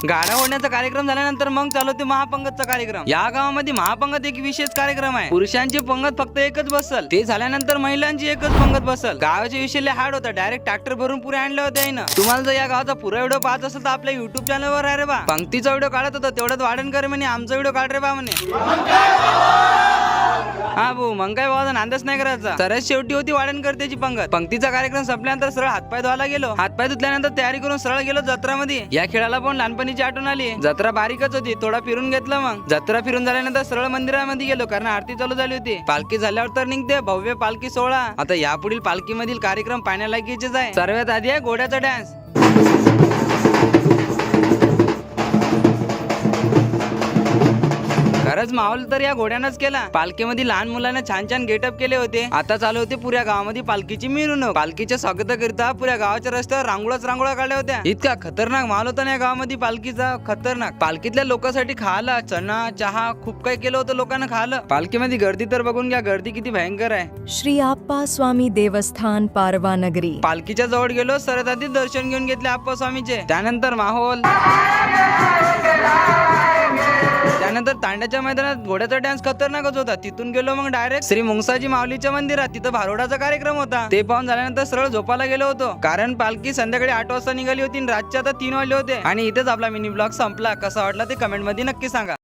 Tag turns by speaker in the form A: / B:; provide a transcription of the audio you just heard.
A: गाडा ओढण्याचा कार्यक्रम झाल्यानंतर मग चालू होते महापंगतचा कार्यक्रम। या गावामध्ये महापंगत एक विशेष कार्यक्रम आहे। पुरुषांची पंगत फक्त एकच बसल, ते झाल्यानंतर महिलांची एकच पंगत बसल। गावाच्या विषयी हार्ड होता, डायरेक्ट ट्रॅक्टर भरून पुरे आणले होते ना। तुम्हाला जर या गावाचा पुरा व्हिडिओ पाहत असेल तर आपल्या युट्यूब चॅनलवर आहे रे बा। पंक्तीचा व्हिडिओ काढत होता तेवढ्यात वाढणकर म्हणे आमचा व्हिडिओ काढ रे बा म्हणे। हा भाऊ, मग काय बाबा नांदच नाही करायचा। सरस शेवटी होती वाढणकर त्याची पंगत। पंक्तीचा कार्यक्रम संपल्यानंतर सरळ हातपाय धुवायला गेलो। हातपाय धुतल्यानंतर तयारी करून सरळ गेलो जत्रामध्ये। या खेळाला पण लहानपणीची आठवण आली। जत्रा बारीकच होती, थोडा फिरून घेतलं। मग जत्रा फिरून झाल्यानंतर सरळ मंदिरामध्ये गेलो, कारण आरती चालू झाली होती। पालखी झाल्यावर तर निघते भव्य पालखी सोहळा। आता यापुढील पालखी मधील कार्यक्रम पाहण्यालायकीचेच आहे। सर्वात आधी आहे घोड्याचा डान्स। खरंच माहोल तर या घोड्यानंच केला। पालखीमध्ये लहान मुलांना छान छान गेटअप केले होते। आता चालू होते पुऱ्या गावामध्ये पालखीची मिरवणूक। पालखीच्या स्वागताकरिता पुऱ्या गावाच्या रस्त्यावर रांगोळ्या काढल्या होत्या। इतका खतरनाक माहोल होता या गावामध्ये पालखीचा, खतरनाक। पालखीतल्या लोकांसाठी खायला चना चहा खूप काही केलं होतं लोकांना खायला। पालखीमध्ये गर्दी तर बघून घ्या, गर्दी किती भयंकर आहे।
B: श्री आप्पा स्वामी देवस्थान पारवा नगरी।
A: पालखीच्या जवळ गेलो, सरळ आधी दर्शन घेऊन घेतले आप्पा स्वामीचे। त्यानंतर माहोल, त्यानंतर तांड्याच्या मैदानात घोड्याचा डान्स खतरनाकच होता। तिथून गेलो मग डायरेक्ट श्री मुंगसाजी माऊलीच्या मंदिरात। तिथं भारुडाचा कार्यक्रम होता। ते पाहून झाल्यानंतर सरळ झोपायला गेलो होतो, कारण पालखी संध्याकाळी 8 वाजता निघाली होती आणि रातच्या आता 3 वाजले होते। आणि इथेच आपला मिनी ब्लॉग संपला। कसा वाटला ते कमेंट मध्ये नक्की सांगा।